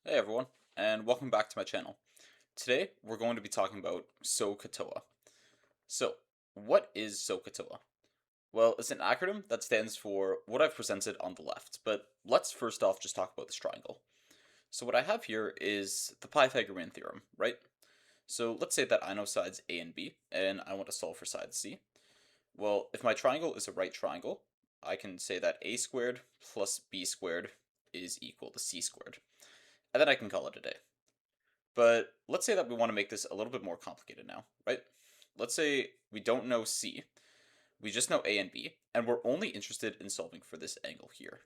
Hey everyone, and welcome back to my channel. Today, we're going to be talking about SOH CAH TOA. So, what is SOH CAH TOA? Well, it's an acronym that stands for what I've presented on the left, but let's first off just talk about this triangle. So what I have here is the Pythagorean theorem, right? So let's say that I know sides A and B, and I want to solve for side C. Well, if my triangle is a right triangle, I can say that A squared plus B squared is equal to C squared. And then I can call it a day. But let's say that we want to make this a little bit more complicated now, right? Let's say we don't know C, we just know A and B, and we're only interested in solving for this angle here.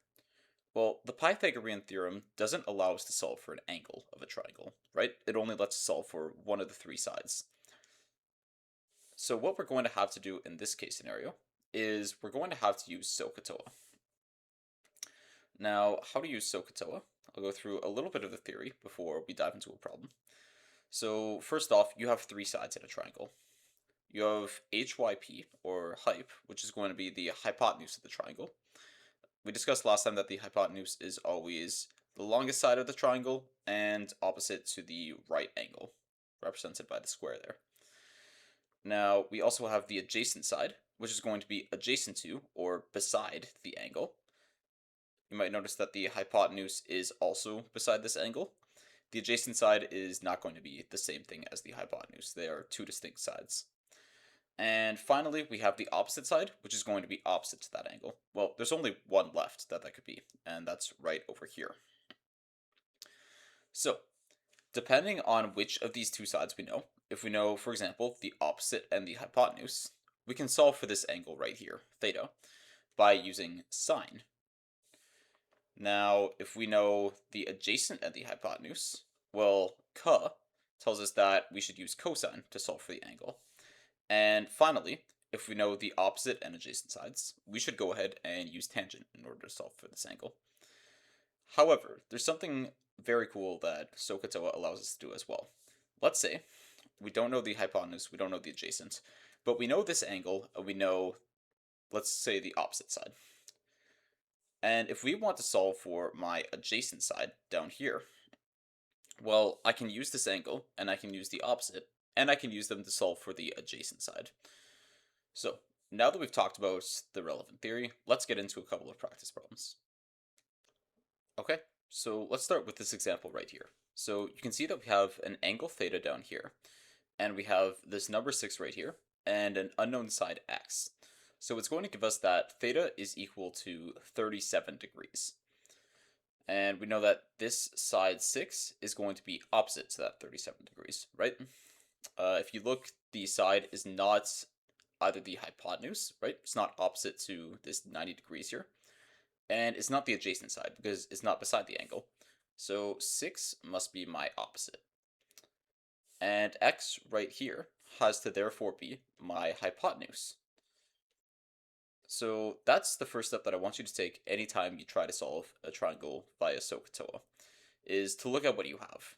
Well, the Pythagorean theorem doesn't allow us to solve for an angle of a triangle, right? It only lets us solve for one of the three sides. So what we're going to have to do in this case scenario is we're going to have to use SOH CAH TOA. Now, how to use SOH CAH TOA? I'll go through a little bit of the theory before we dive into a problem. So first off, you have three sides in a triangle. You have HYP, or hype, which is going to be the hypotenuse of the triangle. We discussed last time that the hypotenuse is always the longest side of the triangle and opposite to the right angle, represented by the square there. Now, we also have the adjacent side, which is going to be adjacent to, or beside, the angle. You might notice that the hypotenuse is also beside this angle. The adjacent side is not going to be the same thing as the hypotenuse. They are two distinct sides. And finally, we have the opposite side, which is going to be opposite to that angle. Well, there's only one left that could be, and that's right over here. So, depending on which of these two sides we know, if we know, for example, the opposite and the hypotenuse, we can solve for this angle right here, theta, by using sine. Now, if we know the adjacent and the hypotenuse, well, ca tells us that we should use cosine to solve for the angle. And finally, if we know the opposite and adjacent sides, we should go ahead and use tangent in order to solve for this angle. However, there's something very cool that SOH CAH TOA allows us to do as well. Let's say we don't know the hypotenuse, we don't know the adjacent, but we know this angle, and we know, let's say, the opposite side. And if we want to solve for my adjacent side down here, well, I can use this angle, and I can use the opposite, and I can use them to solve for the adjacent side. So, now that we've talked about the relevant theory, let's get into a couple of practice problems. Okay, so let's start with this example right here. So you can see that we have an angle theta down here, and we have this number 6 right here, and an unknown side x. So it's going to give us that theta is equal to 37 degrees. And we know that this side 6 is going to be opposite to that 37 degrees, right? If you look, the side is not either the hypotenuse, right? It's not opposite to this 90 degrees here. And it's not the adjacent side because it's not beside the angle. So 6 must be my opposite. And x right here has to therefore be my hypotenuse. So that's the first step that I want you to take anytime you try to solve a triangle via SOH CAH TOA, is to look at what you have,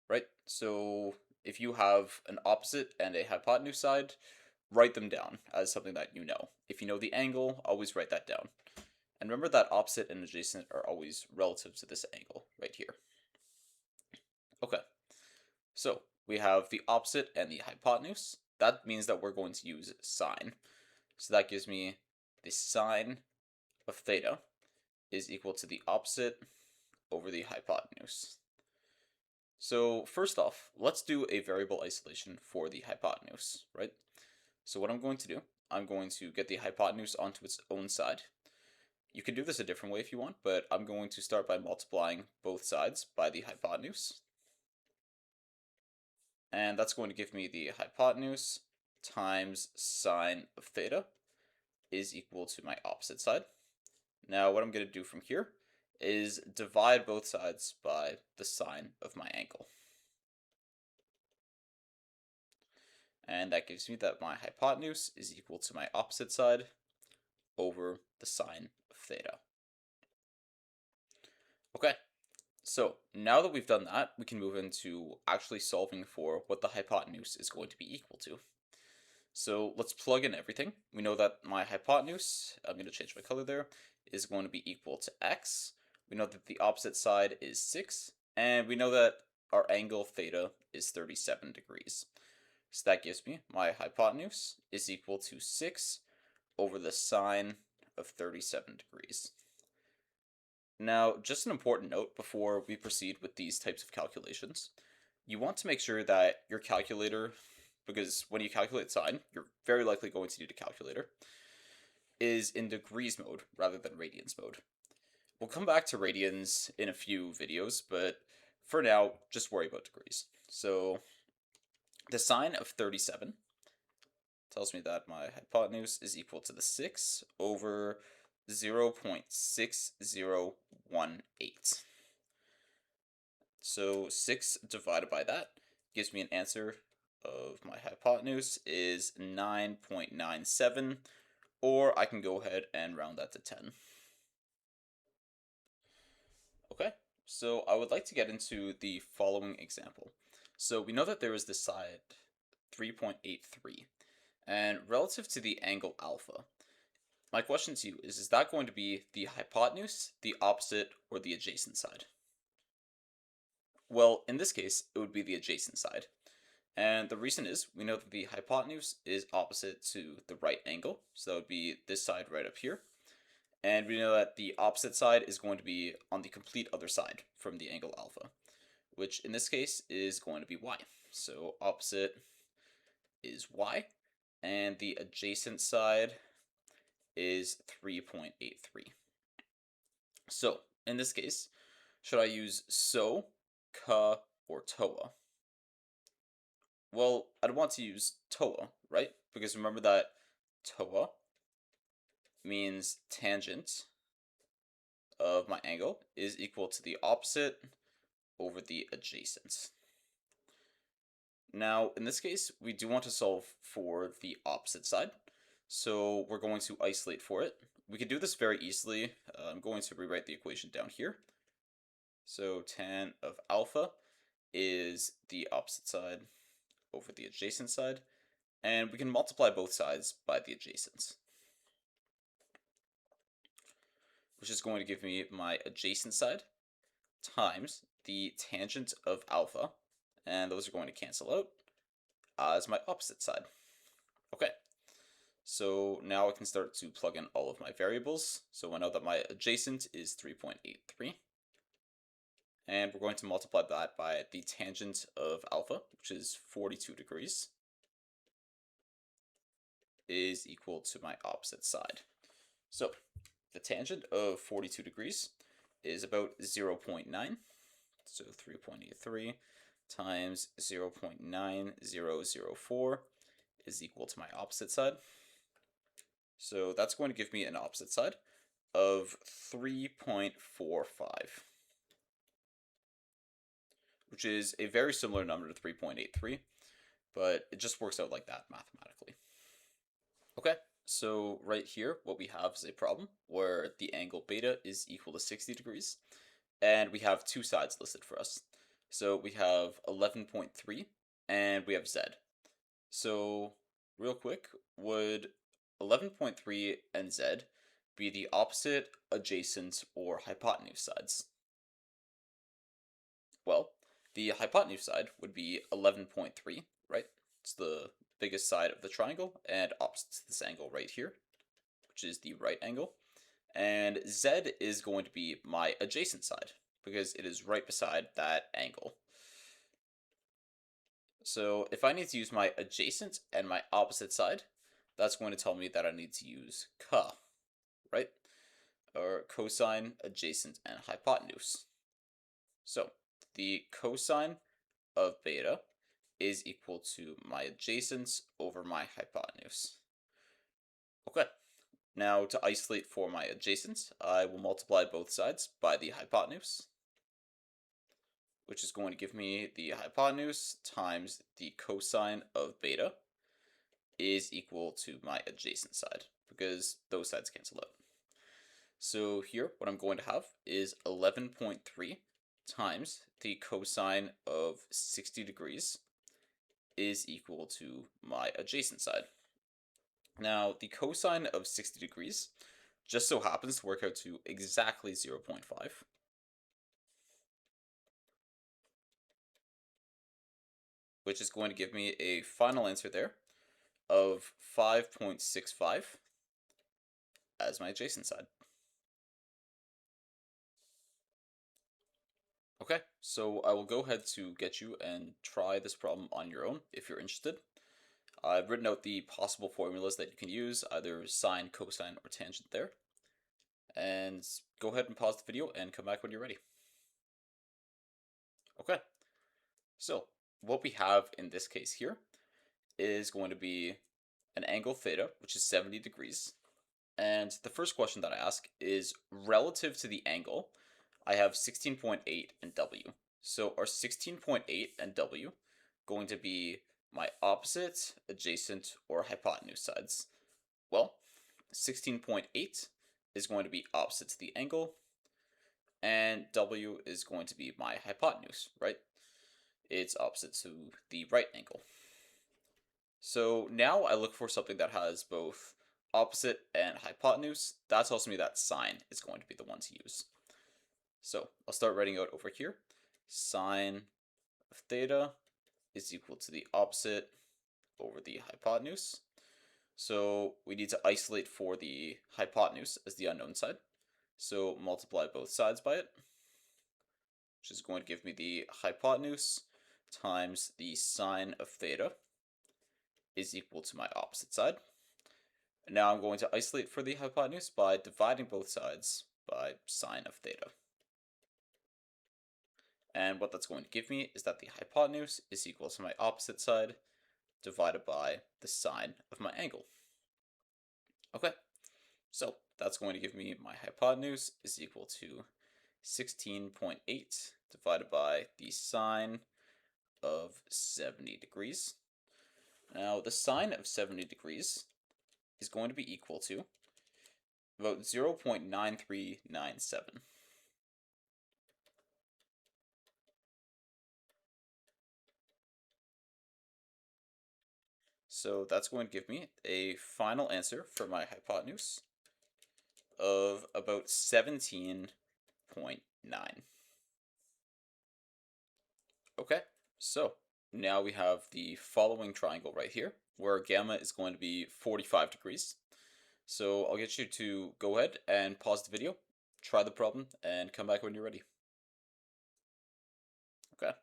right? So if you have an opposite and a hypotenuse side, write them down as something that you know. If you know the angle, always write that down. And remember that opposite and adjacent are always relative to this angle right here. Okay, so we have the opposite and the hypotenuse. That means that we're going to use sine. So that gives me the sine of theta is equal to the opposite over the hypotenuse. So first off, let's do a variable isolation for the hypotenuse, right? So what I'm going to do, I'm going to get the hypotenuse onto its own side. You can do this a different way if you want, but I'm going to start by multiplying both sides by the hypotenuse. And that's going to give me the hypotenuse times sine of theta is equal to my opposite side. Now what I'm going to do from here is divide both sides by the sine of my angle. And that gives me that my hypotenuse is equal to my opposite side over the sine of theta. Okay, so now that we've done that, we can move into actually solving for what the hypotenuse is going to be equal to. So let's plug in everything. We know that my hypotenuse, I'm going to change my color there, is going to be equal to x. We know that the opposite side is 6, And we know that our angle theta is 37 degrees. So that gives me my hypotenuse is equal to 6 over the sine of 37 degrees. Now, just an important note before we proceed with these types of calculations. You want to make sure that your calculator, because when you calculate sine, you're very likely going to need a calculator, is in degrees mode rather than radians mode. We'll come back to radians in a few videos, but for now, just worry about degrees. So the sine of 37 tells me that my hypotenuse is equal to the 6 over 0.6018. So 6 divided by that gives me an answer of my hypotenuse is 9.97, or I can go ahead and round that to 10. Okay, so I would like to get into the following example. So we know that there is this side 3.83, and relative to the angle alpha, my question to you is that going to be the hypotenuse, the opposite, or the adjacent side? Well, in this case, it would be the adjacent side. And the reason is, we know that the hypotenuse is opposite to the right angle, so that would be this side right up here. And we know that the opposite side is going to be on the complete other side from the angle alpha, which in this case is going to be y. So opposite is y, and the adjacent side is 3.83. So in this case, should I use SOH, CAH, or TOA? Well, I'd want to use TOA, right? Because remember that TOA means tangent of my angle is equal to the opposite over the adjacent. Now, in this case, we do want to solve for the opposite side, so we're going to isolate for it. We can do this very easily. I'm going to rewrite the equation down here. So tan of alpha is the opposite side over the adjacent side, and we can multiply both sides by the adjacent, which is going to give me my adjacent side times the tangent of alpha, and those are going to cancel out as my opposite side. Okay, so now I can start to plug in all of my variables. So I know that my adjacent is 3.83, and we're going to multiply that by the tangent of alpha, which is 42 degrees, is equal to my opposite side. So the tangent of 42 degrees is about 0.9, so 3.83 times 0.9004 is equal to my opposite side. So that's going to give me an opposite side of 3.45, which is a very similar number to 3.83, but it just works out like that mathematically. Okay, so right here, what we have is a problem where the angle beta is equal to 60 degrees, and we have two sides listed for us. So we have 11.3, and we have z. So real quick, would 11.3 and z be the opposite, adjacent, or hypotenuse sides? Well, the hypotenuse side would be 11.3, right? It's the biggest side of the triangle, and opposite to this angle right here, which is the right angle. And z is going to be my adjacent side, because it is right beside that angle. So if I need to use my adjacent and my opposite side, that's going to tell me that I need to use CAH, right? Or cosine, adjacent, and hypotenuse. So the cosine of beta is equal to my adjacent over my hypotenuse. Okay, now to isolate for my adjacent, I will multiply both sides by the hypotenuse, which is going to give me the hypotenuse times the cosine of beta is equal to my adjacent side, because those sides cancel out. So here, what I'm going to have is 11.3 times the cosine of 60 degrees is equal to my adjacent side. Now, the cosine of 60 degrees just so happens to work out to exactly 0.5. which is going to give me a final answer there of 5.65 as my adjacent side. Okay, so I will go ahead to get you and try this problem on your own if you're interested. I've written out the possible formulas that you can use, either sine, cosine, or tangent there. And go ahead and pause the video and come back when you're ready. Okay, so what we have in this case here is going to be an angle theta, which is 70 degrees. And the first question that I ask is relative to the angle, I have 16.8 and W. So are 16.8 and W going to be my opposite, adjacent, or hypotenuse sides? Well, 16.8 is going to be opposite to the angle, and W is going to be my hypotenuse, right? It's opposite to the right angle. So now I look for something that has both opposite and hypotenuse. That tells me that sine is going to be the one to use. So I'll start writing out over here. Sine of theta is equal to the opposite over the hypotenuse. So we need to isolate for the hypotenuse as the unknown side. So multiply both sides by it, which is going to give me the hypotenuse times the sine of theta is equal to my opposite side. And now I'm going to isolate for the hypotenuse by dividing both sides by sine of theta. And what that's going to give me is that the hypotenuse is equal to my opposite side divided by the sine of my angle. Okay, so that's going to give me my hypotenuse is equal to 16.8 divided by the sine of 70 degrees. Now, the sine of 70 degrees is going to be equal to about 0.9397. So that's going to give me a final answer for my hypotenuse of about 17.9. Okay, so now we have the following triangle right here, where gamma is going to be 45 degrees. So I'll get you to go ahead and pause the video, try the problem, and come back when you're ready. Okay,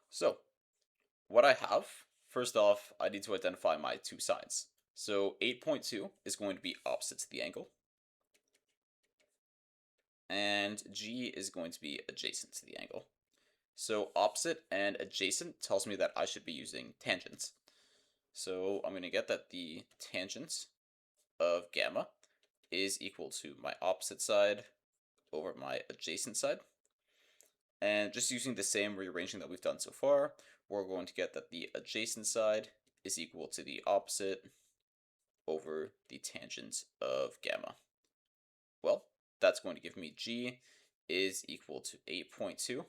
so what I have, first off, I need to identify my two sides. So 8.2 is going to be opposite to the angle, and G is going to be adjacent to the angle. So opposite and adjacent tells me that I should be using tangents. So I'm going to get that the tangent of gamma is equal to my opposite side over my adjacent side. And just using the same rearranging that we've done so far, we're going to get that the adjacent side is equal to the opposite over the tangent of gamma. Well, that's going to give me G is equal to 8.2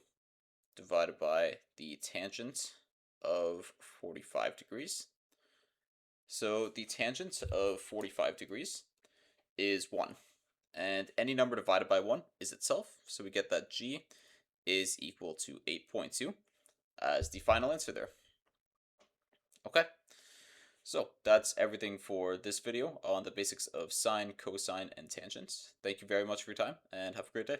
divided by the tangent of 45 degrees. So the tangent of 45 degrees is 1. And any number divided by 1 is itself. So we get that G is equal to 8.2 as the final answer there. Okay, so that's everything for this video on the basics of sine, cosine, and tangents. Thank you very much for your time, and have a great day.